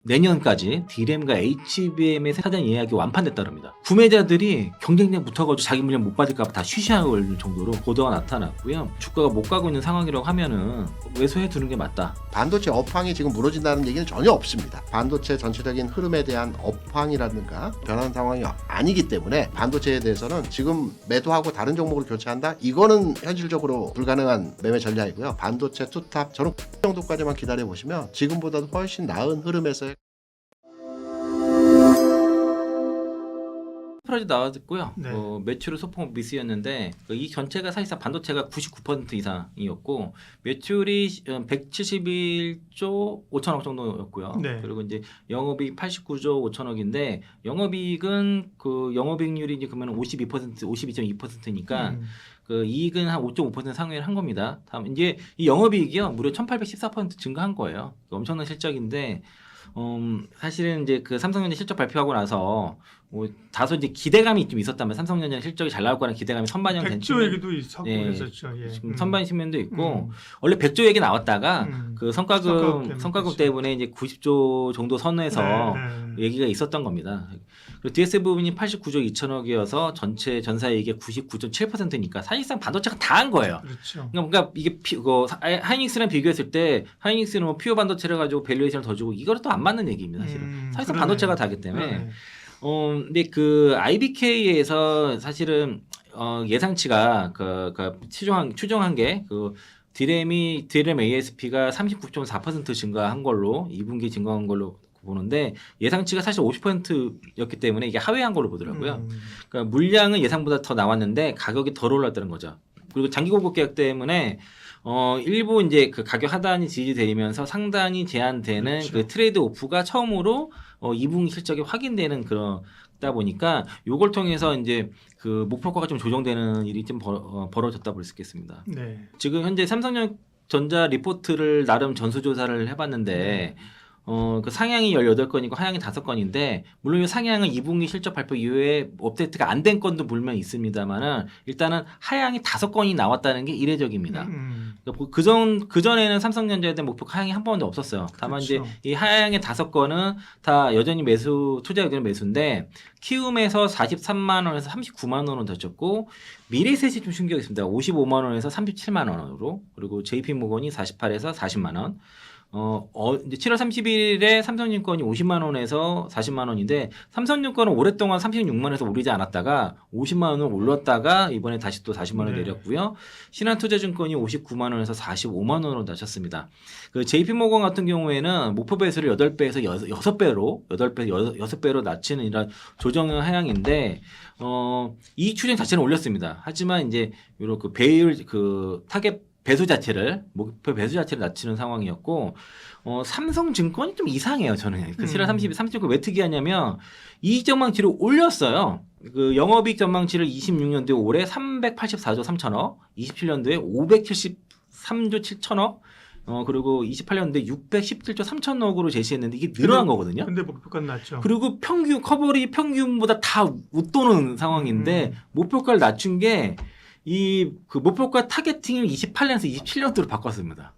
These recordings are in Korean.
내년까지 D램과 HBM의 사전 예약이 완판됐다 합니다. 구매자들이 경쟁력 붙어가지고 자기 물량 못 받을까봐 다 쉬쉬할 정도로 고도가 나타났고요. 주가가 못 가고 있는 상황이라고 하면은 매수해 두는 게 맞다. 반도체 업황이 지금 무너진다는 얘기는 전혀 없습니다. 반도체 전체적인 흐름에 대한 업황이라든가 변한 상황이 아니기 때문에 반도체에 대해서는 지금 매도하고 다른 종목을 교체한다? 이거는 현실적으로 불가능한 매매 전략이고요. 반도체 투탑 저는 정도까지만 기다려 보시면 지금보다도 훨씬 나은 흐름에서 프라지 나왔고요. 네. 매출은 소폭 미스였는데 이 전체가 사실상 반도체가 99% 이상이었고 매출이 171조 5천억 정도였고요. 네. 그리고 이제 영업이익 89조 5천억인데 영업이익은 그 영업이익률이 이제 그러면 52% 52.2%니까 그 이익은 한 5.5% 상회를 한 겁니다. 다음 이제 이 영업이익이요 무려 1,814% 증가한 거예요. 엄청난 실적인데 사실은 이제 그 삼성전자 실적 발표하고 나서 다소 이제 기대감이 좀 있었다면 삼성전자 실적이 잘 나올 거라는 기대감이 선반영된 100조 얘기도 있었고 네, 그랬었죠. 예. 지금 선반 측면도 있고 원래 100조 얘기 나왔다가 그 성과금 때문에 이제 90조 정도 선에서 얘기가 있었던 겁니다. 그리고 DS 부분이 89조 2천억이어서 전체 전사이익의 99.7%니까 사실상 반도체가 다 한 거예요. 그렇죠. 그러니까 이게 하이닉스랑 비교했을 때 하이닉스는 뭐 퓨어 반도체를 가지고 밸류에이션을 더 주고 이거는 또 안 맞는 얘기입니다. 사실은 사실상 반도체가 다기 때문에. 근데 그 IBK에서 사실은 예상치가 추정한 게 그 드램 ASP가 39.4% 증가한 걸로 2분기 증가한 걸로 보는데 예상치가 사실 50%였기 때문에 이게 하회한 걸로 보더라고요. 그러니까 물량은 예상보다 더 나왔는데 가격이 덜 올랐다는 거죠. 그리고 장기 공급 계약 때문에 일부 이제 그 가격 하단이 지지되면서 상단이 제한되는 그렇죠. 그 트레이드 오프가 처음으로 2분기 실적이 확인되는 그러다 보니까 요걸 통해서 이제 그 목표가가 좀 조정되는 일이 좀 벌어졌다 볼 수 있겠습니다. 네. 지금 현재 삼성전자 리포트를 나름 전수조사를 해봤는데 그 상향이 18건이고 하향이 5건인데 물론 이 상향은 2분기 실적 발표 이후에 업데이트가 안 된 건도 물론 있습니다만은 일단은 하향이 5건이 나왔다는 게 이례적입니다. 그전에는 삼성전자에 대한 목표 하향이 한 번도 없었어요. 다만 그렇죠. 이제 이 하향의 5건은 다 여전히 투자 의견 매수인데 키움에서 43만 원에서 39만 원으로 덧쳤고 미래셋이 좀 충격이 있습니다. 55만 원에서 37만 원으로 그리고 JP모건이 48에서 40만 원. 이제 7월 30일에 삼성증권이 50만 원에서 40만 원인데 삼성증권은 오랫동안 36만 원에서 오르지 않았다가 50만 원을 올랐다가 이번에 다시 또 40만 원 내렸고요. 신한투자증권이 59만 원에서 45만 원으로 낮췄습니다. 그 JP모건 같은 경우에는 목표 배수를 8배에서 6배로 낮추는 이런 조정 하향인데 이 추정 자체는 올렸습니다. 하지만 이제 이런 그 배율 그 타겟 배수 자체를 목표 배수 자체를 낮추는 상황이었고 삼성증권이 좀 이상해요. 저는 그 7월 30일 삼성증권 왜 특이하냐면 이익 전망치를 올렸어요. 그 영업이익 전망치를 26년도에 올해 384조 3천억, 27년도에 573조 7천억, 그리고 28년도에 617조 3천억으로 제시했는데 이게 늘어난 거거든요. 근데 목표가 낮죠. 그리고 커버리 평균보다 다 웃도는 상황인데 목표가를 낮춘 게 이 그 목표가 타겟팅을 28년에서 27년도로 바꿨습니다.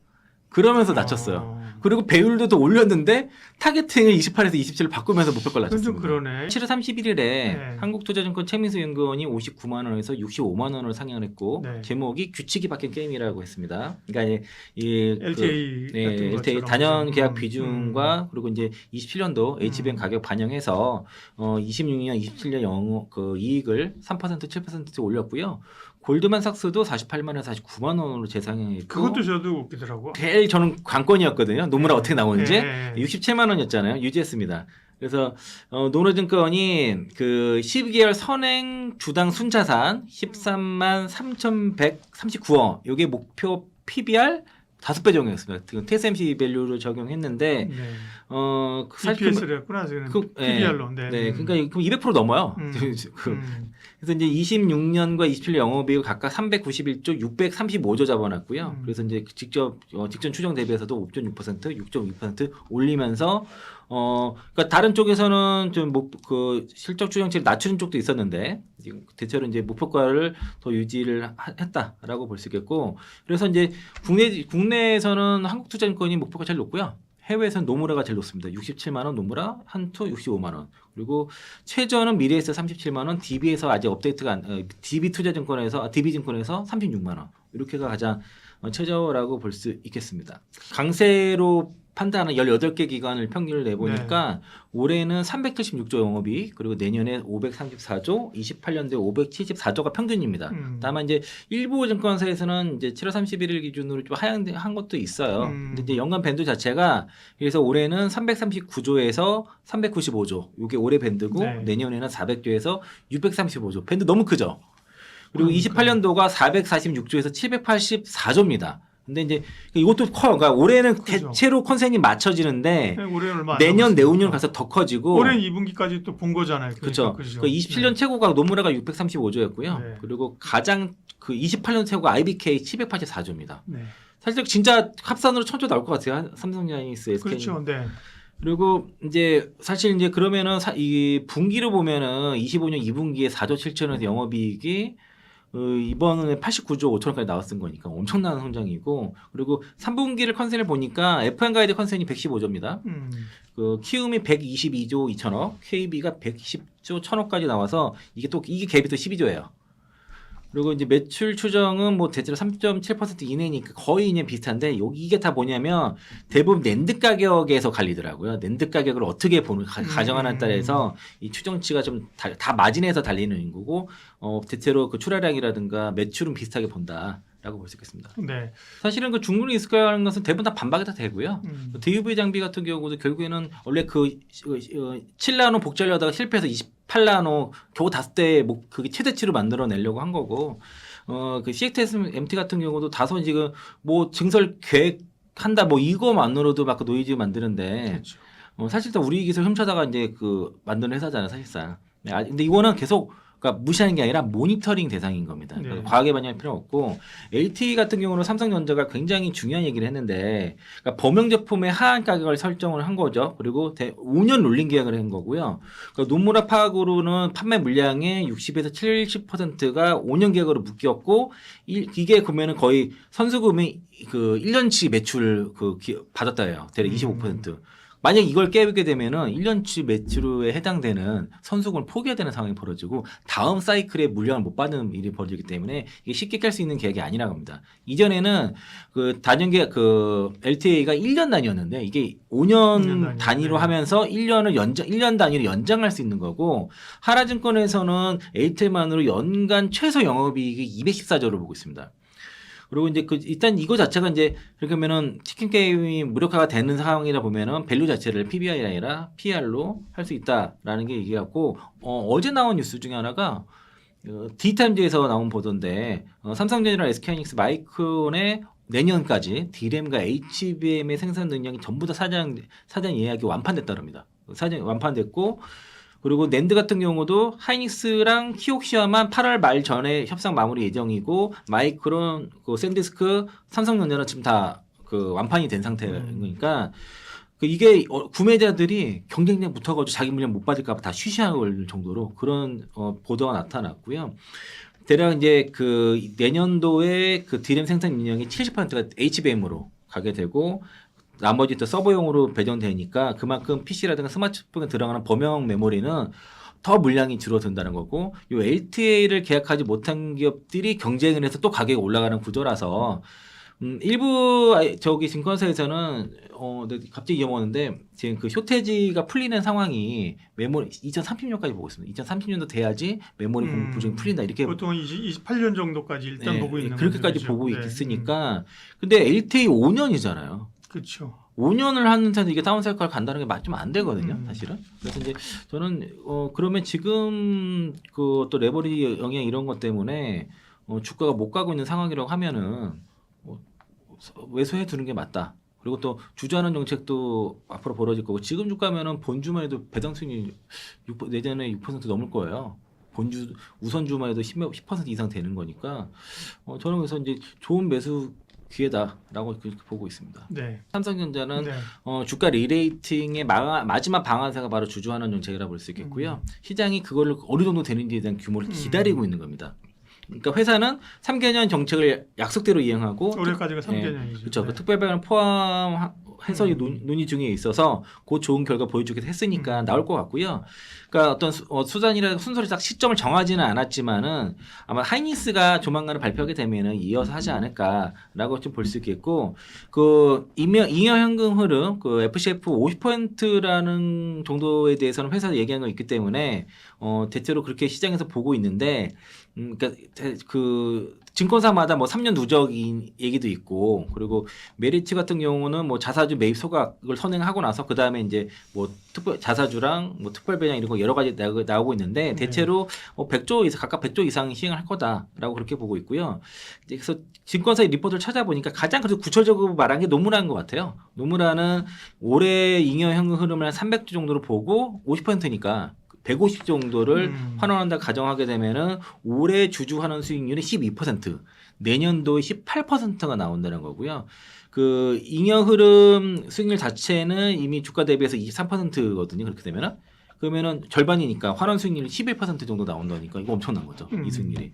그러면서 낮췄어요. 그리고 배율도 더 올렸는데 타겟팅을 28에서 27로 바꾸면서 목표가를 낮췄습니다. 좀 그러네. 7월 31일에 네. 한국투자증권 최민수 연구원이 59만 원에서 65만 원으로 상향을 했고 네. 제목이 규칙이 바뀐 게임이라고 했습니다. 그러니까 이 LTA 같은 LTA 것처럼 단연 계약 그렇죠. 비중과 그리고 이제 27년도 HBM 가격 반영해서 26년, 27년 그 이익을 3% 7% 올렸고요. 골드만삭스도 48만에서 49만 원으로 재상향했고 그것도 저도 웃기더라고. 제일 저는 관건이었거든요. 노무라 어떻게 나오는지 67만 67만 원이었잖아요. 유지했습니다. 그래서 노노증권이 그 12개월 선행 주당 순자산 13만 3,139원 이게 목표 PBR 5배 적용했습니다. TSMC 밸류를 적용했는데 EPS를 했구나. PBR로. 네, 그러니까 200% 넘어요. 그래서 이제 26년과 27년 영업이익 각각 391조, 635조 잡아놨고요. 그래서 이제 직전 추정 대비해서도 5.6%, 6.2% 올리면서 그러니까 다른 쪽에서는 좀 그 실적 추정치를 낮추는 쪽도 있었는데 대체로 이제 목표가를 더 유지를 했다라고 볼 수 있겠고, 그래서 이제 국내에서는 한국투자증권이 목표가 제일 높고요. 해외에서는 노무라가 제일 높습니다. 67만 원 노무라, 한투 65만 원. 그리고 최저는 미래에서 37만 원, DB에서 아직 업데이트가 안, DB투자증권에서 DB증권에서 36만 원. 이렇게가 가장 최저라고 볼 수 있겠습니다. 강세로 판단하는 18개 기관을 평균을 내보니까 올해는 376조 영업이익, 그리고 내년에 534조, 28년도에 574조가 평균입니다. 다만 이제 일부 증권사에서는 이제 7월 31일 기준으로 좀 하향한 것도 있어요. 근데 이제 연간 밴드 자체가 그래서 올해는 339조에서 395조, 이게 올해 밴드고 내년에는 400조에서 635조. 밴드 너무 크죠. 그리고 28년도가 446조에서 784조입니다. 근데 이제 이것도 커요. 그러니까 올해는 그죠. 대체로 컨센이 맞춰지는데 내년 내후년 가서 더 커지고 올해 2분기까지 또 본 거잖아요. 그렇죠. 그 27년 최고가 노무라가 635조였고요. 그리고 가장 그 28년 최고가 IBK 784조입니다. 사실 진짜 합산으로 1000조 나올 것 같아요. 삼성하이닉스, SK. 그렇죠. 그리고 이제 사실 이제 그러면은 이 분기로 보면은 25년 2분기에 4조 7천원에서 영업이익이 이번에 89조 5천원까지 나왔은 거니까 엄청난 성장이고, 그리고 3분기를 컨센을 보니까 FM 가이드 컨센이 115조입니다. 그 키움이 122조 2천억, KB가 110조 1천억까지 나와서 이게 갭이 또 12조예요. 그리고 이제 매출 추정은 뭐 대체로 3.7% 이내니까 거의 그냥 비슷한데 이게 다 뭐냐면 대부분 낸드 가격에서 갈리더라고요. 낸드 가격을 어떻게 보는 가정하느냐에 따라서 이 추정치가 좀 다 마진에서 달리는 거고, 대체로 그 출하량이라든가 매출은 비슷하게 본다라고 볼 수 있겠습니다. 사실은 그 중국이 있을까 하는 것은 대부분 다 반박이 다 되고요. DUV 장비 같은 경우도 결국에는 원래 그 7나노 복제하려다가 실패해서 28나노 겨우 5대 그게 최대치로 만들어내려고 한 거고, 그 CXS MT 같은 경우도 다소 지금 뭐 증설 계획한다 뭐 이거만으로도 막 그 노이즈 만드는데, 사실 우리 기술 훔쳐다가 이제 그 만드는 회사잖아요, 사실상. 근데 이거는 계속 그러니까 무시하는 게 아니라 모니터링 대상인 겁니다. 그러니까 과하게 반영할 필요 없고, LTE 같은 경우는 삼성전자가 굉장히 중요한 얘기를 했는데, 그러니까 범용 제품의 하한 가격을 설정을 한 거죠. 그리고 5년 롤링 계약을 한 거고요. 그러니까 노무라 파악으로는 판매 물량의 60에서 70%가 5년 계약으로 묶였고, 이게 그러면은 거의 선수금이 그 1년치 매출 받았다 해요. 대략 25%. 만약 이걸 깨게 되면은 1년치 매출에 해당되는 선수금을 포기해야 되는 상황이 벌어지고 다음 사이클에 물량을 못 받는 일이 벌어지기 때문에 이게 쉽게 깰 수 있는 계약이 아니라고 합니다. 이전에는 그 단연계 그 LTA가 1년 단위였는데 이게 5년 단위로 하면서 1년 단위로 연장할 수 있는 거고, 하나증권에서는 LTA만으로 연간 최소 영업이익이 214조를 보고 있습니다. 그리고 이제 일단 이거 자체가 이제 그렇게 하면은 치킨 게임이 무력화가 되는 상황이라 보면은 밸류 자체를 PBR이 아니라 PR로 할 수 있다라는 게 얘기하고, 어제 나온 뉴스 중에 하나가 D타임즈에서 나온 보도인데, 삼성전자랑 SK하이닉스 마이크론의 내년까지 D램과 HBM의 생산 능력이 전부 다 사전 예약이 완판됐다고 합니다. 사전 완판됐고, 그리고 낸드 같은 경우도 하이닉스랑 키옥시아만 8월 말 전에 협상 마무리 예정이고, 마이크론, 샌디스크, 삼성전자는 지금 다 그 완판이 된 상태인 거니까, 이게 구매자들이 경쟁력 붙어가지고 자기 물량 못 받을까 봐 다 쉬쉬할 정도로 그런 보도가 나타났고요. 대략 이제 그 내년도에 그 D램 생산 능력이 70%가 HBM으로 가게 되고, 나머지 또 서버용으로 배정되니까 그만큼 PC라든가 스마트폰에 들어가는 범용 메모리는 더 물량이 줄어든다는 거고, 이 LTA를 계약하지 못한 기업들이 경쟁을 해서 또 가격이 올라가는 구조라서, 일부 저기 증권사에서는 갑자기 잊어먹었는데 지금 그 쇼테지가 풀리는 상황이 메모리 2030년까지 보고 있습니다. 2030년도 돼야지 메모리 공급 부족이 풀린다, 이렇게 보통 28년 정도까지 일단 보고 있는 그렇게까지 거죠. 보고 있으니까. 근데 LTA 5년이잖아요. 그렇죠. 5년을 하는 데서 이게 다운 사이클 간다는 게 좀 안 되거든요, 사실은. 그래서 이제 저는 그러면 지금 그 또 레버리지 영향 이런 것 때문에 주가가 못 가고 있는 상황이라고 하면은 외소해 두는 게 맞다. 그리고 또 주저하는 정책도 앞으로 벌어질 거고, 지금 주가면은 본주만 해도 배당 수익이 내년에 6% 넘을 거예요. 본주 우선주만 해도 10% 이상 되는 거니까, 저는 그래서 이제 좋은 매수 기회다라고 보고 있습니다. 삼성전자는 주가 리레이팅의 마지막 방아쇠가 바로 주주환원 정책이라고 볼 수 있겠고요. 시장이 그거를 어느 정도 되는지에 대한 규모를 기다리고 있는 겁니다. 그러니까 회사는 3개년 정책을 약속대로 이행하고, 올해까지가 3개년이죠. 그렇죠. 그 특별 배당을 포함 해서 논의 중에 있어서 그 좋은 결과 보여주기도 했으니까 나올 것 같고요. 그러니까 어떤 수단이라 순서를 딱 시점을 정하지는 않았지만은 아마 하이닉스가 조만간 발표하게 되면은 이어서 하지 않을까라고 좀 볼 수 있겠고, 그 잉여 현금 흐름, 그 FCF 50%라는 정도에 대해서는 회사에서 얘기한 거 있기 때문에 대체로 그렇게 시장에서 보고 있는데, 그러니까 그 증권사마다 뭐 3년 누적인 얘기도 있고, 그리고 메리츠 같은 경우는 뭐 자사주 매입 소각을 선행하고 나서 그 다음에 이제 뭐 자사주랑 뭐 특별 배당 이런 거 여러 가지 나오고 있는데, 대체로 100조 이상 각각 100조 이상 시행할 거다라고 그렇게 보고 있고요. 그래서 증권사의 리포트를 찾아보니까 가장 그래도 구체적으로 말한 게 노무라인 것 같아요. 노무라는 올해 잉여 현금 흐름을 한 300조 정도로 보고 50%니까 150 정도를 환원한다 가정하게 되면은 올해 주주 환원 수익률이 12%, 내년도에 18%가 나온다는 거고요. 그 잉여 흐름 수익률 자체는 이미 주가 대비해서 23%거든요. 그렇게 되면은 그러면은 절반이니까 환원 수익률이 11% 정도 나온다니까 이거 엄청난 거죠. 이 수익률이.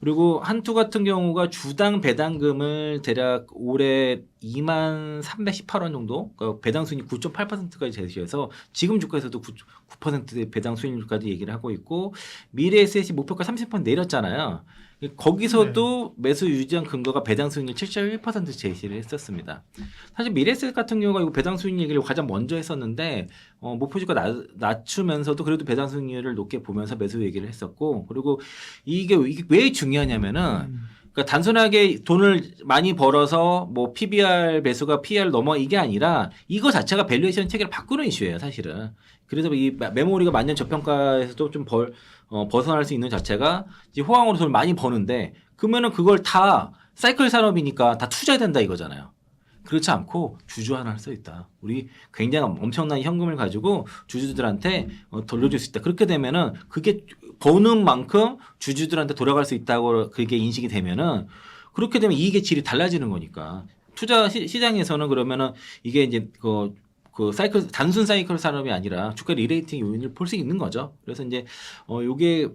그리고 한투 같은 경우가 주당 배당금을 대략 올해 2318원 정도, 그러니까 배당 수익률 9.8%까지 제시해서 지금 주가에서도 9%의 배당 수익률까지 얘기를 하고 있고, 미래에셋이 목표가 30% 내렸잖아요. 거기서도 매수 유지한 근거가 배당 수익률 7.1% 제시를 했었습니다. 사실 미래에셋 같은 경우가 이거 배당 수익률 얘기를 가장 먼저 했었는데 목표 주가 낮추면서도 그래도 배당 수익률을 높게 보면서 매수 얘기를 했었고, 그리고 이게 왜 중요하냐면은 그러니까 단순하게 돈을 많이 벌어서 뭐 PBR 매수가 PER 넘어 이게 아니라 이거 자체가 밸류에이션 체계를 바꾸는 이슈예요, 사실은. 그래서 이 메모리가 만년 저평가에서도 좀 벗어날 수 있는 자체가 이제 호황으로 돈을 많이 버는데, 그러면은 그걸 다 사이클 산업이니까 다 투자해야 된다 이거잖아요. 그렇지 않고 주주 하나 할 수 있다. 우리 굉장히 엄청난 현금을 가지고 주주들한테 돌려줄 수 있다. 그렇게 되면은 그게 버는 만큼 주주들한테 돌아갈 수 있다고 그게 인식이 되면은, 그렇게 되면 이익의 질이 달라지는 거니까. 투자 시장에서는 그러면은 이게 이제 그 사이클, 단순 사이클 산업이 아니라 주가 리레이팅 요인을 볼 수 있는 거죠. 그래서 이제 요게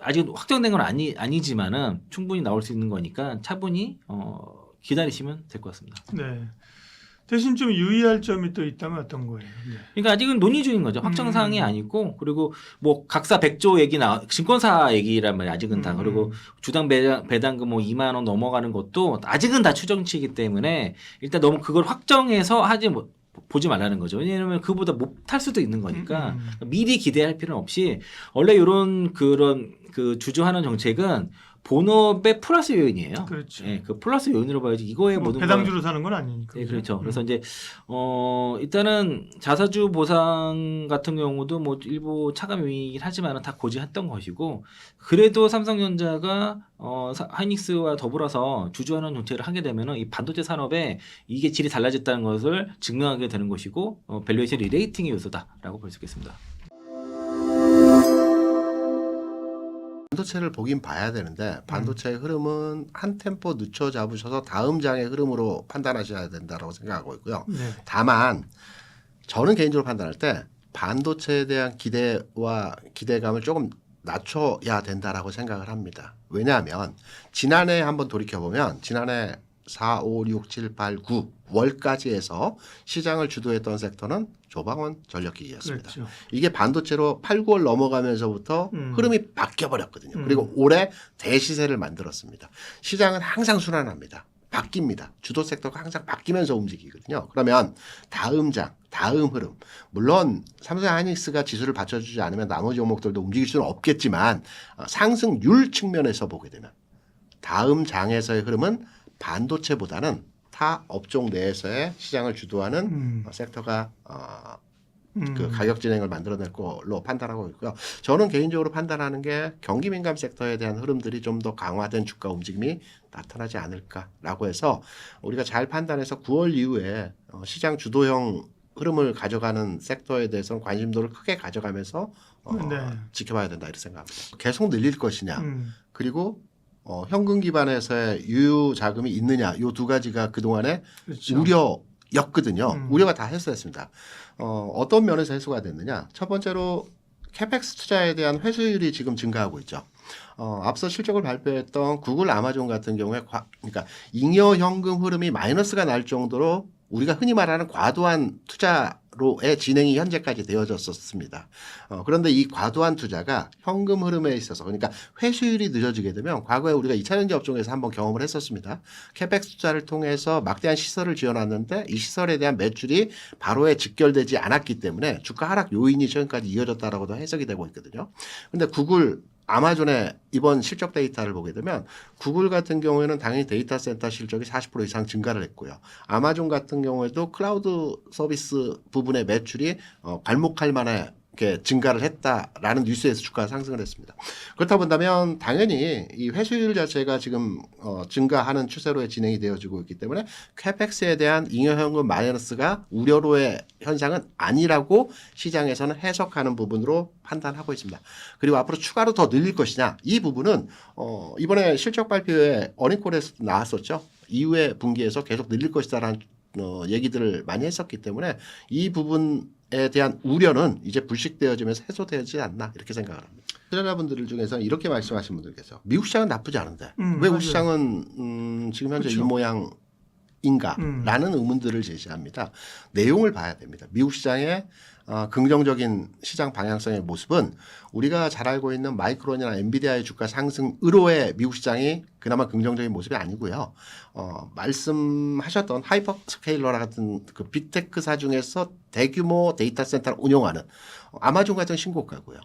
아직 확정된 건 아니지만은 충분히 나올 수 있는 거니까 차분히 기다리시면 될 것 같습니다. 네. 대신 좀 유의할 점이 또 있다면 어떤 거예요? 네. 그러니까 아직은 논의 중인 거죠. 확정 사항이 아니고, 그리고 뭐 각사 100조 얘기 증권사 얘기란 말이에요. 아직은 다. 그리고 주당 배당금 뭐 2만 원 넘어가는 것도 아직은 다 추정치이기 때문에 일단 너무 그걸 확정해서 보지 말라는 거죠. 왜냐하면 그보다 못할 수도 있는 거니까 미리 기대할 필요는 없이, 원래 그런 그 주주하는 정책은 본업의 플러스 요인이에요. 그렇죠. 예, 그 플러스 요인으로 봐야지 이거에 모든 배당주로 사는 건 아니니까. 네, 그렇죠. 그래서 이제 일단은 자사주 보상 같은 경우도 뭐 일부 차감 요인이긴 하지만은 다 고지했던 것이고, 그래도 삼성전자가 하이닉스와 더불어서 주주하는 정책을 하게 되면은 이 반도체 산업에 이게 질이 달라졌다는 것을 증명하게 되는 것이고, 밸류에이션 리레이팅의 요소다라고 볼 수 있겠습니다. 반도체를 보긴 봐야 되는데, 반도체의 흐름은 한 템포 늦춰 잡으셔서 다음 장의 흐름으로 판단하셔야 된다고 생각하고 있고요. 네. 다만 저는 개인적으로 판단할 때 반도체에 대한 기대와 기대감을 조금 낮춰야 된다라고 생각을 합니다. 왜냐하면 지난해 한번 돌이켜보면 지난해 4, 5, 6, 7, 8, 9 월까지 해서 시장을 주도했던 섹터는 조방원 전력기기였습니다. 그렇죠. 이게 반도체로 8, 9월 넘어가면서부터 흐름이 바뀌어버렸거든요. 그리고 올해 대시세를 만들었습니다. 시장은 항상 순환합니다. 바뀝니다. 주도 섹터가 항상 바뀌면서 움직이거든요. 그러면 다음 장, 다음 흐름, 물론 삼성 하이닉스가 지수를 받쳐주지 않으면 나머지 종목들도 움직일 수는 없겠지만, 상승률 측면에서 보게 되면 다음 장에서의 흐름은 반도체보다는 타 업종 내에서의 시장을 주도하는 섹터가 그 가격 진행을 만들어낼 걸로 판단하고 있고요. 저는 개인적으로 판단하는 게 경기 민감 섹터에 대한 흐름들이 좀 더 강화된 주가 움직임이 나타나지 않을까라고 해서 우리가 잘 판단해서 9월 이후에 시장 주도형 흐름을 가져가는 섹터에 대해서는 관심도를 크게 가져가면서 지켜봐야 된다 이렇게 생각합니다. 계속 늘릴 것이냐, 그리고 현금 기반에서의 유효 자금이 있느냐, 이 두 가지가 그동안에 그렇죠. 우려였거든요. 우려가 다 해소됐습니다. 어떤 면에서 해소가 됐느냐. 첫 번째로 캐펙스 투자에 대한 회수율이 지금 증가하고 있죠. 앞서 실적을 발표했던 구글, 아마존 같은 경우에 그러니까 잉여 현금 흐름이 마이너스가 날 정도로 우리가 흔히 말하는 과도한 투자로의 진행이 현재까지 되어졌었습니다. 그런데 이 과도한 투자가 현금 흐름에 있어서 그러니까 회수율이 늦어지게 되면 과거에 우리가 2차전지 업종에서 한번 경험을 했었습니다. 캐펙스 투자를 통해서 막대한 시설을 지어놨는데 이 시설에 대한 매출이 바로에 직결되지 않았기 때문에 주가 하락 요인이 최근까지 이어졌다라고도 해석이 되고 있거든요. 그런데 구글 아마존의 이번 실적 데이터를 보게 되면 구글 같은 경우에는 당연히 데이터 센터 실적이 40% 이상 증가를 했고요. 아마존 같은 경우에도 클라우드 서비스 부분의 매출이 괄목할 만한 이렇게 증가를 했다라는 뉴스에서 주가가 상승을 했습니다. 그렇다 본다면 당연히 이 회수율 자체가 지금 증가하는 추세로 진행이 되어지고 있기 때문에 캐펙스에 대한 잉여현금 마이너스가 우려로의 현상은 아니라고 시장에서는 해석하는 부분으로 판단하고 있습니다. 그리고 앞으로 추가로 더 늘릴 것이냐 이 부분은 이번에 실적 발표에 어닝콜에서도 나왔었죠. 이후에 분기에서 계속 늘릴 것이다라는 얘기들을 많이 했었기 때문에 이 부분에 대한 우려는 이제 불식되어지면서 해소되지 않나 이렇게 생각을 합니다. 투자자분들 중에서는 이렇게 말씀하시는 분들 계세요. 미국 시장은 나쁘지 않은데 왜 우리 시장은 지금 현재 그렇죠. 이 모양인가라는 의문들을 제시합니다. 내용을 봐야 됩니다. 미국 시장의 긍정적인 시장 방향성의 모습은 우리가 잘 알고 있는 마이크론이나 엔비디아의 주가 상승으로의 미국 시장이 그나마 긍정적인 모습이 아니고요. 말씀하셨던 하이퍼스케일러 같은 그 빅테크사 중에서 대규모 데이터 센터를 운영하는 아마존 같은 신고가고요.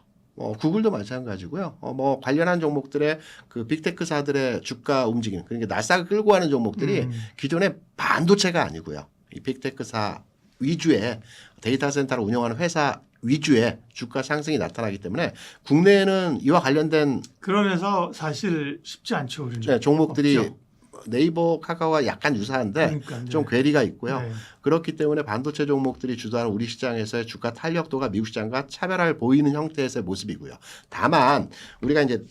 구글도 마찬가지고요. 관련한 종목들의 그 빅테크사들의 주가 움직임, 그러니까 나스닥을 끌고 가는 종목들이 기존의 반도체가 아니고요. 이 빅테크사 위주의 데이터 센터를 운영하는 회사 위주의 주가 상승이 나타나기 때문에 국내에는 이와 관련된 그러면서 사실 쉽지 않죠. 우리는. 네, 종목들이 없죠. 네이버, 카카오와 약간 유사한데 그러니까, 좀 괴리가 있고요. 네. 그렇기 때문에 반도체 종목들이 주도하는 우리 시장에서의 주가 탄력도가 미국 시장과 차별화를 보이는 형태에서의 모습이고요. 다만 우리가 이제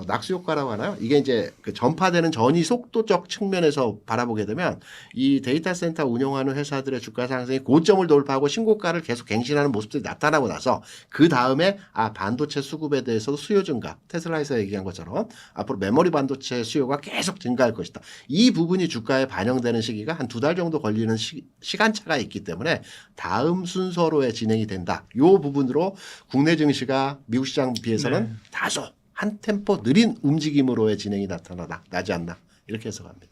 낙수 효과라고 하나요? 이게 이제 그 전파되는 전이 속도적 측면에서 바라보게 되면 이 데이터 센터 운영하는 회사들의 주가 상승이 고점을 돌파하고 신고가를 계속 갱신하는 모습들이 나타나고 나서 그 다음에 반도체 수급에 대해서도 수요 증가, 테슬라에서 얘기한 것처럼 앞으로 메모리 반도체 수요가 계속 증가할 것이다. 이 부분이 주가에 반영되는 시기가 한 2달 정도 걸리는 시간차가 있기 때문에 다음 순서로의 진행이 된다. 이 부분으로 국내 증시가 미국 시장 비해서는 다소 한 템포 느린 움직임으로의 진행이 나지 않나 이렇게 해석합니다.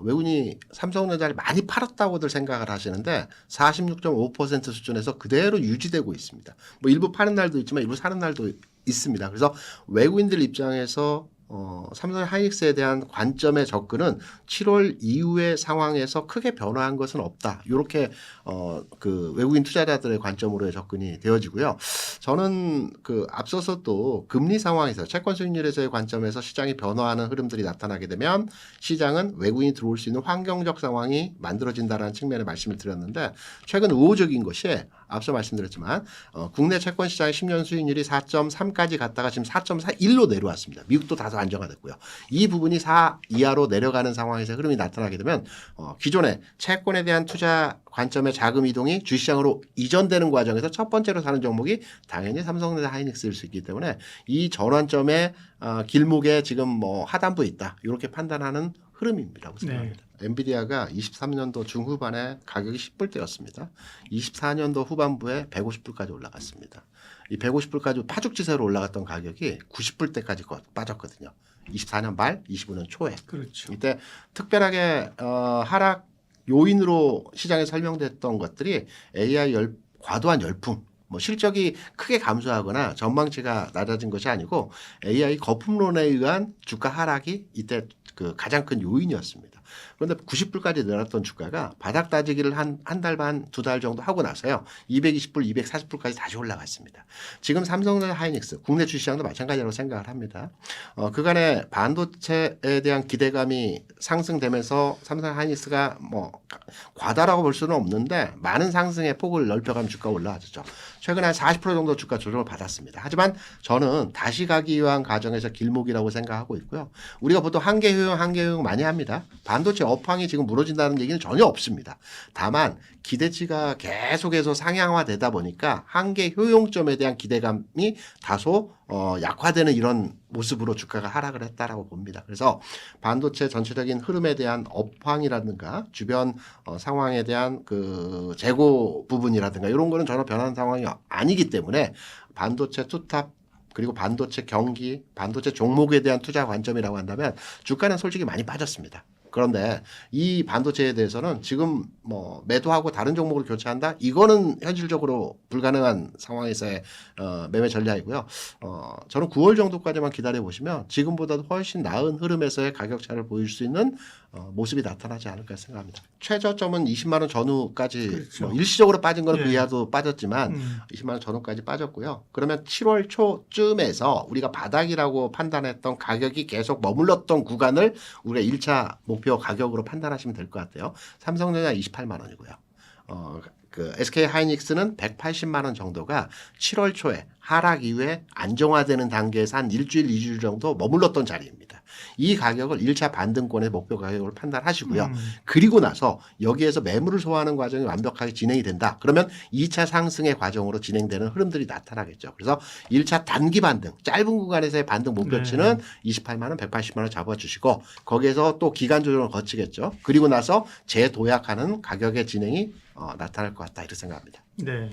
외국인이 삼성전자를 많이 팔았다고들 생각을 하시는데 46.5% 수준에서 그대로 유지되고 있습니다. 일부 파는 날도 있지만 일부 사는 날도 있습니다. 그래서 외국인들 입장에서 삼성 하이닉스에 대한 관점의 접근은 7월 이후의 상황에서 크게 변화한 것은 없다. 이렇게 그 외국인 투자자들의 관점으로의 접근이 되어지고요. 저는 그 앞서서 또 금리 상황에서 채권 수익률에서의 관점에서 시장이 변화하는 흐름들이 나타나게 되면 시장은 외국인이 들어올 수 있는 환경적 상황이 만들어진다라는 측면의 말씀을 드렸는데 최근 우호적인 것이 앞서 말씀드렸지만 국내 채권 시장의 10년 수익률이 4.3까지 갔다가 지금 4.41로 내려왔습니다. 미국도 다소 안정화됐고요. 이 부분이 4 이하로 내려가는 상황에서 흐름이 나타나게 되면 기존의 채권에 대한 투자 관점의 자금 이동이 주시장으로 이전되는 과정에서 첫 번째로 사는 종목이 당연히 삼성전자 하이닉스일 수 있기 때문에 이 전환점의 길목에 지금 하단부에 있다. 이렇게 판단하는 흐름이라고 생각합니다. 엔비디아가 23년도 중후반에 가격이 10불대였습니다. 24년도 후반부에 150불까지 올라갔습니다. 이 150불까지 파죽지세로 올라갔던 가격이 90불대까지 빠졌거든요. 24년 말, 25년 초에. 그렇죠. 이때 특별하게 하락 요인으로 시장에 설명됐던 것들이 AI 과도한 열풍, 실적이 크게 감소하거나 전망치가 낮아진 것이 아니고 AI 거품론에 의한 주가 하락이 이때 그 가장 큰 요인이었습니다. 그런데 90불까지 내렸던 주가가 바닥 다지기를 한 달 반, 2달 정도 하고 나서요. 220불, 240불까지 다시 올라갔습니다. 지금 삼성전자 하이닉스, 국내 주시장도 마찬가지라고 생각을 합니다. 그간의 반도체에 대한 기대감이 상승되면서 삼성 하이닉스가 과다라고 볼 수는 없는데 많은 상승의 폭을 넓혀가면 주가 올라왔죠. 최근에 한 40% 정도 주가 조정을 받았습니다. 하지만 저는 다시 가기 위한 과정에서 길목이라고 생각하고 있고요. 우리가 보통 한계효용 많이 합니다. 반도체 반도체 업황이 지금 무너진다는 얘기는 전혀 없습니다. 다만 기대치가 계속해서 상향화되다 보니까 한계 효용점에 대한 기대감이 다소 약화되는 이런 모습으로 주가가 하락을 했다라고 봅니다. 그래서 반도체 전체적인 흐름에 대한 업황이라든가 주변 상황에 대한 그 재고 부분이라든가 이런 거는 전혀 변하는 상황이 아니기 때문에 반도체 투탑 그리고 반도체 경기, 반도체 종목에 대한 투자 관점이라고 한다면 주가는 솔직히 많이 빠졌습니다. 그런데 이 반도체에 대해서는 지금 뭐 매도하고 다른 종목을 교체한다? 이거는 현실적으로 불가능한 상황에서의 매매 전략이고요. 저는 9월 정도까지만 기다려 보시면 지금보다도 훨씬 나은 흐름에서의 가격 차를 보일 수 있는 모습이 나타나지 않을까 생각합니다. 최저점은 20만 원 전후까지 그렇죠. 뭐 일시적으로 빠진 거는 예. VIA도 빠졌지만 20만 원 전후까지 빠졌고요. 그러면 7월 초쯤에서 우리가 바닥이라고 판단했던 가격이 계속 머물렀던 구간을 우리가 1차 목표 가격으로 판단하시면 될 것 같아요. 삼성전자 28만 원이고요. 그 SK 하이닉스는 180만 원 정도가 7월 초에 하락 이후에 안정화되는 단계에서 한 일주일, 2주일 정도 머물렀던 자리입니다. 이 가격을 1차 반등권의 목표 가격으로 판단하시고요. 그리고 나서 여기에서 매물을 소화하는 과정이 완벽하게 진행이 된다. 그러면 2차 상승의 과정으로 진행되는 흐름들이 나타나겠죠. 그래서 1차 단기 반등, 짧은 구간에서의 반등 목표치는 28만 원, 180만 원 잡아주시고 거기에서 또 기간 조정을 거치겠죠. 그리고 나서 재도약하는 가격의 진행이 나타날 것 같다 이렇게 생각합니다. 네.